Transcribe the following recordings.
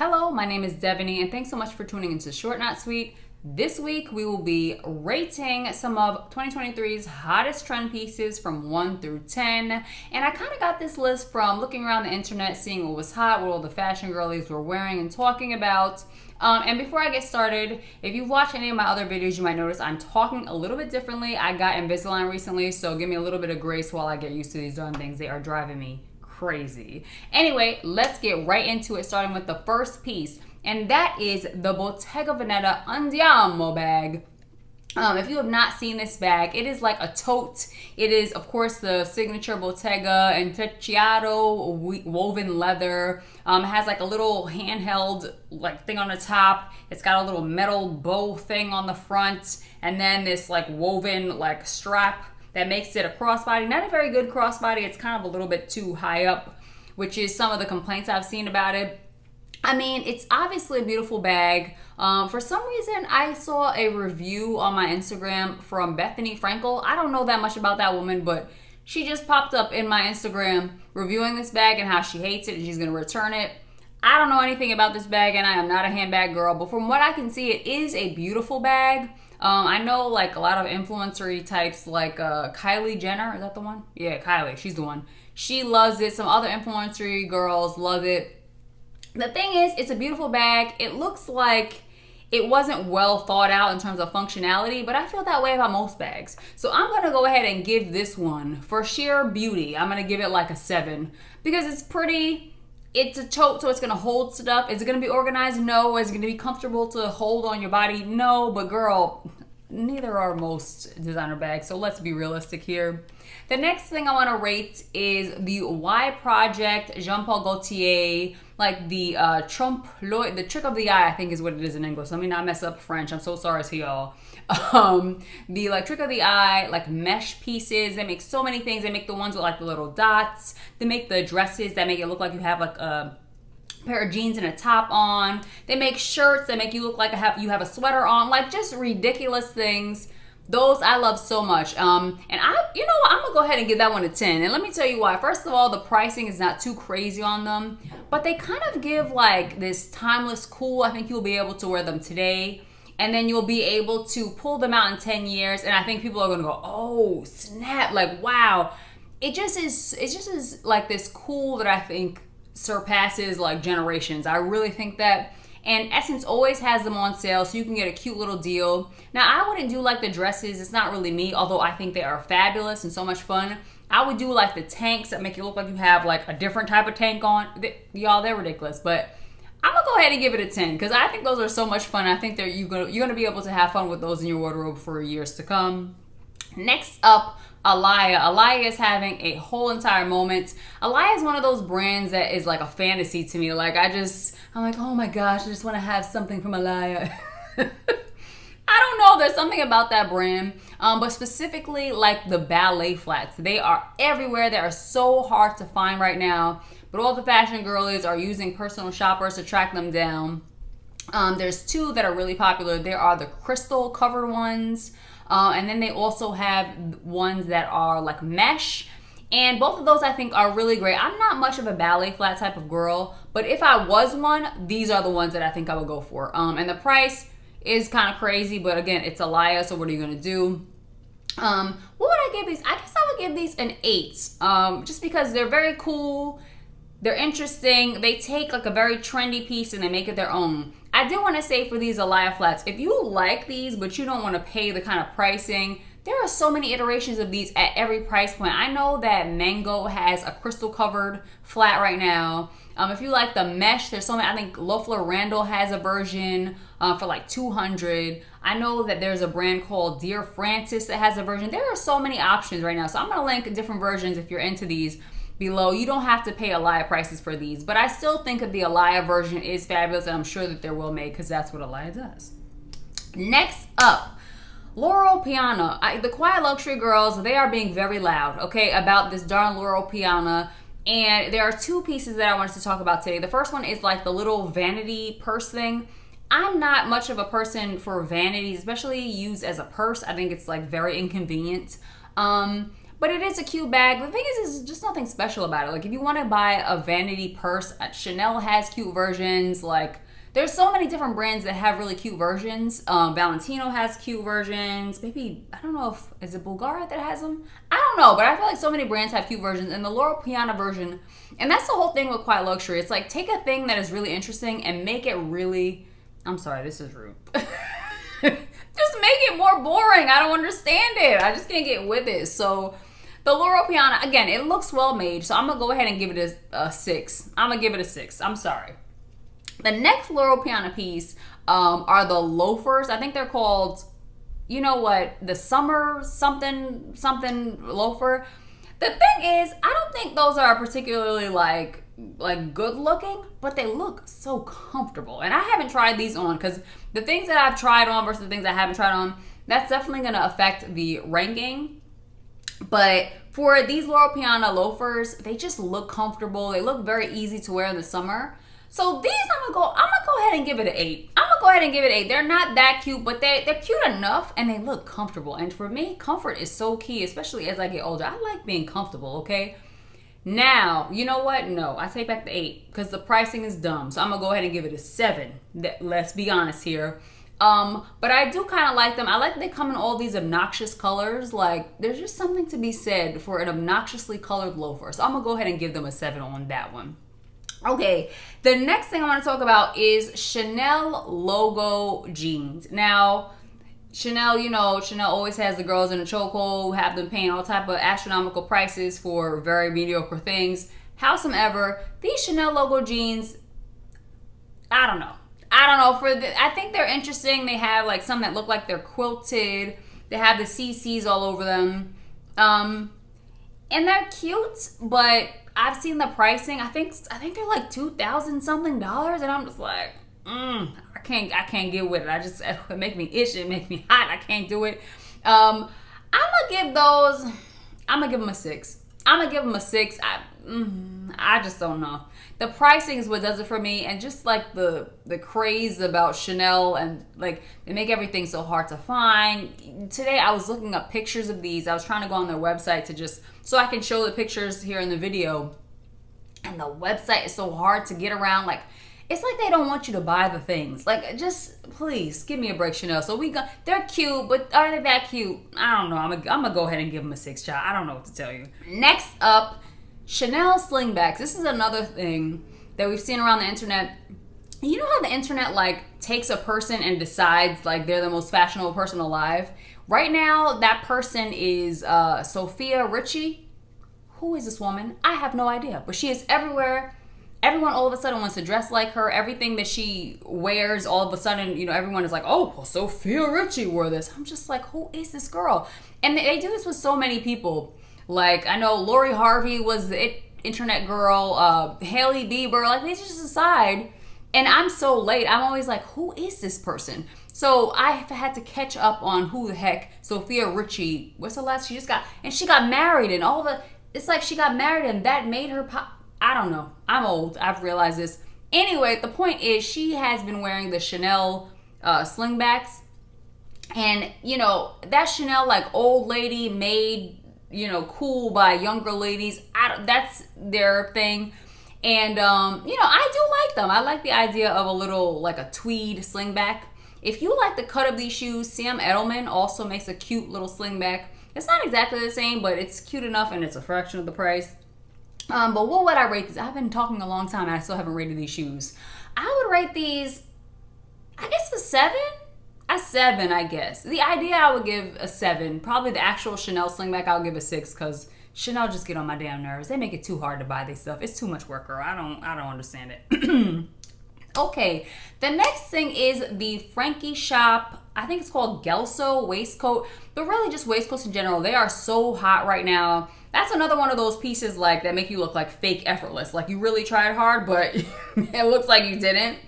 Hello, my name is Devaney, and thanks so much for tuning into Short Not Sweet. This week, we will be rating some of 2023's hottest trend pieces from 1 through 10. And I kind of got this list from looking around the internet, seeing what was hot, what all the fashion girlies were wearing and talking about. And before I get started, if you've watched any of my other videos, you might notice I'm talking a little bit differently. I got Invisalign recently, so give me a little bit of grace while I get used to these darn things. They are driving me crazy. Anyway, let's get right into it, starting with the first piece, and that is the Bottega Veneta Andiamo bag. If you have not seen this bag, it is like a tote. It is, of course, the signature Bottega Intrecciato woven leather. It has like a little handheld like thing on the top. It's got a little metal bow thing on the front, and then this like woven like strap that makes it a crossbody. Not a very good crossbody. It's kind of a little bit too high up, which is some of the complaints I've seen about it. I mean, it's obviously a beautiful bag. For some reason, I saw a review on my Instagram from Bethany Frankel. I don't know that much about that woman, but she just popped up in my Instagram reviewing this bag and how she hates it and she's going to return it. I don't know anything about this bag and I am not a handbag girl, but from what I can see, it is a beautiful bag. I know like a lot of influencer types like Kylie Jenner, is that the one? Yeah, Kylie, she's the one. She loves it. Some other influencer girls love it. The thing is, it's a beautiful bag. It looks like it wasn't well thought out in terms of functionality, but I feel that way about most bags. So I'm going to go ahead and give this one, for sheer beauty, I'm going to give it like a 7 because it's pretty. It's a tote, so it's going to hold stuff. Is it going to be organized? No. Is it going to be comfortable to hold on your body? No. But girl, neither are most designer bags, so let's be realistic here. The next thing I want to rate is the Y Project Jean Paul Gaultier, like the the trick of the eye, I think is what it is in English. Let me not mess up French. I'm so sorry to y'all. The like trick of the eye, like mesh pieces. They make so many things. They make the ones with like the little dots. They make the dresses that make it look like you have like a pair of jeans and a top on. They make shirts that make you look like you have a sweater on. Like just ridiculous things. Those I love so much. And you know what? I'm gonna go ahead and give that one a 10. And let me tell you why. First of all, the pricing is not too crazy on them, but they kind of give like this timeless cool. I think you'll be able to wear them today, and then you'll be able to pull them out in 10 years. And I think people are gonna go, oh snap! Like wow, it just is like this cool that I think surpasses like generations. I really think that. And Essence always has them on sale, so you can get a cute little deal. Now, I wouldn't do like the dresses. It's not really me, although I think they are fabulous and so much fun. I would do like the tanks that make you look like you have like a different type of tank on. Y'all, they're ridiculous. But I'm going to go ahead and give it a 10 because I think those are so much fun. I think you're gonna be able to have fun with those in your wardrobe for years to come. Next up, Alaïa. Alaïa is having a whole entire moment. Alaïa is one of those brands that is like a fantasy to me. Like I'm like, oh my gosh, I just want to have something from Alaïa. I don't know. There's something about that brand. But specifically like the ballet flats. They are everywhere. They are so hard to find right now. But all the fashion girlies are using personal shoppers to track them down. There's two that are really popular. There are the crystal covered ones. And then they also have ones that are like mesh. And both of those I think are really great. I'm not much of a ballet flat type of girl, but if I was one, these are the ones that I think I would go for. And the price is kind of crazy, but again, it's Alaïa, so what are you gonna do? What would I give these? I guess I would give these an 8, just because they're very cool. They're interesting. They take like a very trendy piece and they make it their own. I do want to say for these Alaïa flats, if you like these but you don't want to pay the kind of pricing, there are so many iterations of these at every price point. I know that Mango has a crystal covered flat right now. If you like the mesh, there's so many. I think Loeffler Randall has a version for like $200. I know that there's a brand called Dear Francis that has a version. There are so many options right now. So I'm going to link different versions if you're into these below. You don't have to pay Alaïa prices for these, but I still think that the Alaïa version is fabulous, and I'm sure that they're well made because that's what Alaïa does. Next up, Loro Piana. The Quiet Luxury girls, they are being very loud, okay, about this darn Loro Piana. And there are two pieces that I wanted to talk about today. The first one is like the little vanity purse thing. I'm not much of a person for vanities, especially used as a purse. I think it's like very inconvenient. But it is a cute bag. The thing is just nothing special about it. Like if you want to buy a vanity purse, Chanel has cute versions. Like there's so many different brands that have really cute versions. Valentino has cute versions. Maybe, I don't know if, is it Bulgara that has them? I don't know, but I feel like so many brands have cute versions. And the Loro Piana version, and that's the whole thing with Quiet Luxury. It's like take a thing that is really interesting and make it really, I'm sorry, this is rude. Just make it more boring. I don't understand it. I just can't get with it. So the Loro Piana, again, it looks well made. So I'm going to go ahead and give it a 6. I'm going to give it a 6. I'm sorry. The next Loro Piana piece are the loafers. I think they're called, you know what, the summer something loafer. The thing is, I don't think those are particularly like good looking, but they look so comfortable. And I haven't tried these on because the things that I've tried on versus the things I haven't tried on, that's definitely going to affect the ranking. But for these Loro Piana loafers, they just look comfortable. They look very easy to wear in the summer. So these I'm gonna go ahead and give it an 8. I'm gonna go ahead and give it an 8. They're not that cute, but they're cute enough and they look comfortable. And for me, comfort is so key, especially as I get older. I like being comfortable, okay? Now, you know what? No, I take back the 8 because the pricing is dumb. So I'm gonna go ahead and give it a 7. Let's be honest here. But I do kind of like them. I like that they come in all these obnoxious colors. Like there's just something to be said for an obnoxiously colored loafer. So I'm gonna go ahead and give them a 7 on that one. Okay, the next thing I want to talk about is Chanel logo jeans. Now, Chanel, you know, Chanel always has the girls in a chokehold, have them paying all type of astronomical prices for very mediocre things. Howsoever, these Chanel logo jeans, I don't know. I think they're interesting. They have like some that look like they're quilted. They have the CCs all over them. And they're cute, but I've seen the pricing. I think they're like $2,000 something, and I'm just like, I can't get with it. It make me itch. It make me hot. I can't do it. I'm gonna give them a 6. I'm gonna give them a 6. I just don't know. The pricing is what does it for me, and just like the craze about Chanel, and like they make everything so hard to find. Today I was looking up pictures of these. I was trying to go on their website to just so I can show the pictures here in the video, and the website is so hard to get around. Like it's like they don't want you to buy the things. Like just please give me a break, Chanel. So they're cute, but are they that cute? I don't know. I'm gonna go ahead and give them a 6, child. I don't know what to tell you. Next up, Chanel slingbacks. This is another thing that we've seen around the internet. You know how the internet like takes a person and decides like they're the most fashionable person alive? Right now, that person is Sofia Richie. Who is this woman? I have no idea, but she is everywhere. Everyone all of a sudden wants to dress like her. Everything that she wears, all of a sudden, you know, everyone is like, oh, well, Sofia Richie wore this. I'm just like, who is this girl? And they do this with so many people. Like, I know Lori Harvey was the internet girl, Hailey Bieber, like they just decide. And I'm so late. I'm always like, who is this person? So I had to catch up on who the heck Sofia Richie, what's the last, she got married and it's like she got married and that made her pop. I don't know. I'm old. I've realized this. Anyway, the point is she has been wearing the Chanel slingbacks. And, you know, that Chanel like old lady made, you know, cool by younger ladies. That's their thing. And, you know, I do like them. I like the idea of a little, like a tweed slingback. If you like the cut of these shoes, Sam Edelman also makes a cute little slingback. It's not exactly the same, but it's cute enough and it's a fraction of the price. But what would I rate these? I've been talking a long time and I still haven't rated these shoes. I would rate these, I guess, a 7? A 7, I guess. The idea I would give a 7. Probably the actual Chanel slingback I'll give a 6 because Chanel just get on my damn nerves. They make it too hard to buy this stuff. It's too much work, girl. I don't understand it. Okay, the next thing is the Frankie Shop, I think it's called Gelso waistcoat, but really just waistcoats in general. They are so hot right now. That's another one of those pieces like that make you look like fake effortless. Like you really tried hard, but it looks like you didn't.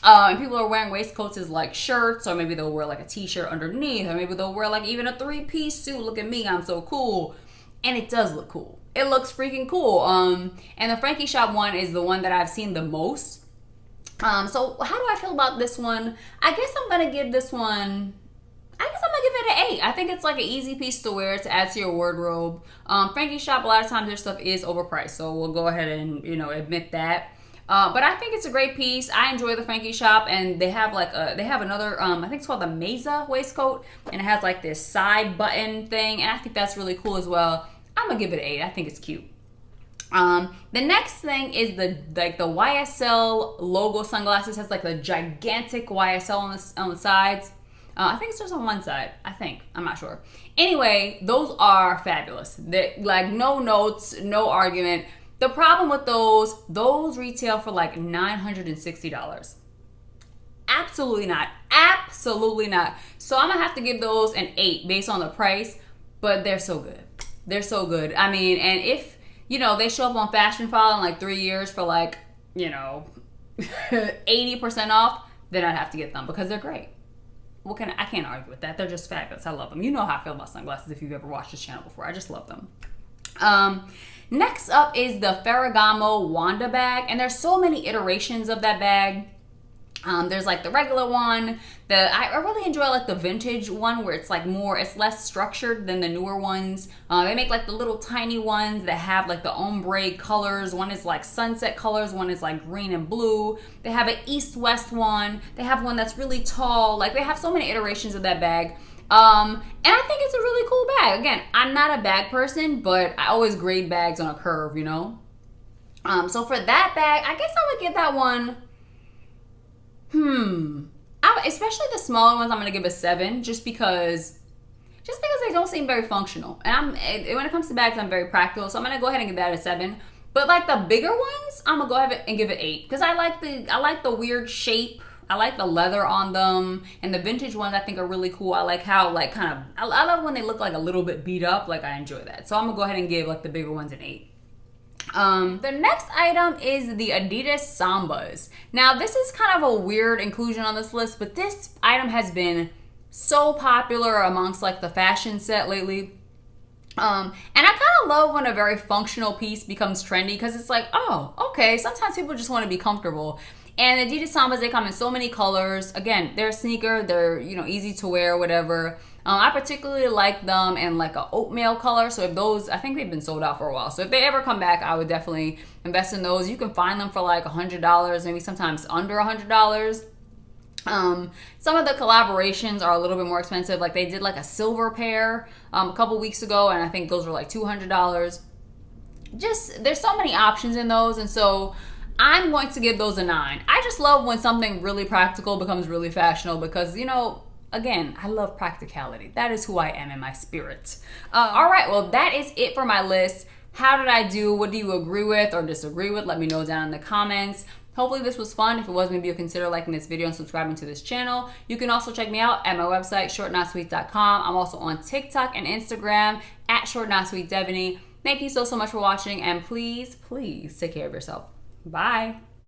And people are wearing waistcoats as like shirts, or maybe they'll wear like a t-shirt underneath, or maybe they'll wear like even a 3-piece suit. Look at me, I'm so cool. And it does look cool. It looks freaking cool. And the Frankie Shop one is the one that I've seen the most. So how do I feel about this one? I guess I'm gonna give this one, I guess I'm gonna give it an 8. I think it's like an easy piece to wear to add to your wardrobe. Frankie Shop, a lot of times their stuff is overpriced, so we'll go ahead and admit that. But I think it's a great piece. I enjoy the Frankie Shop, and they have another I think it's called the Mesa waistcoat, and it has like this side button thing, and I think that's really cool as well. I'm gonna give it an 8. I think it's cute. The next thing is the YSL logo sunglasses. Has like the gigantic YSL on the sides. I think it's just on one side. I'm not sure. Anyway, those are fabulous. They're like no notes, no argument. The problem with those retail for like $960. Absolutely not. Absolutely not. So I'm gonna have to give those an 8 based on the price, but they're so good. They're so good. I mean, and if they show up on Fashion File in like 3 years for like 80% off, then I'd have to get them because they're great. I can't argue with that. They're just fabulous. I love them. You know how I feel about sunglasses if you've ever watched this channel before. I just love them. Next up is the Ferragamo Wanda bag, and there's so many iterations of that bag. There's like the regular one. I really enjoy like the vintage one where it's less structured than the newer ones. They make like the little tiny ones that have like the ombre colors. One is like sunset colors, one is like green and blue. They have an east-west one. They have one that's really tall. Like they have so many iterations of that bag. And I think it's a really cool bag. Again, I'm not a bag person, but I always grade bags on a curve, So for that bag, I guess I would give that one, especially the smaller ones, I'm going to give a 7 just because they don't seem very functional. And when it comes to bags, I'm very practical, so I'm going to go ahead and give that a 7. But like the bigger ones, I'm going to go ahead and give it 8 because I like the weird shape. I like the leather on them, and the vintage ones I think are really cool. I like how I love when they look like a little bit beat up. Like I enjoy that. So I'm gonna go ahead and give like the bigger ones an 8. The next item is the Adidas Sambas. Now this is kind of a weird inclusion on this list, but this item has been so popular amongst like the fashion set lately. And I kind of love when a very functional piece becomes trendy because it's like, oh, okay, sometimes people just want to be comfortable. And Adidas Sambas, they come in so many colors. Again, they're a sneaker. They're, easy to wear, whatever. I particularly like them in like a oatmeal color. So if those, I think they've been sold out for a while. So if they ever come back, I would definitely invest in those. You can find them for like $100, maybe sometimes under $100. Some of the collaborations are a little bit more expensive. Like they did like a silver pair a couple weeks ago, and I think those were like $200. There's so many options in those, and so I'm going to give those a 9. I just love when something really practical becomes really fashionable because, again, I love practicality. That is who I am in my spirit. All right, well, that is it for my list. How did I do? What do you agree with or disagree with? Let me know down in the comments. Hopefully this was fun. If it was, maybe you'll consider liking this video and subscribing to this channel. You can also check me out at my website, shortnotsweet.com. I'm also on TikTok and Instagram at shortnotsweetdevaney. Thank you so much for watching, and please, please take care of yourself. Bye.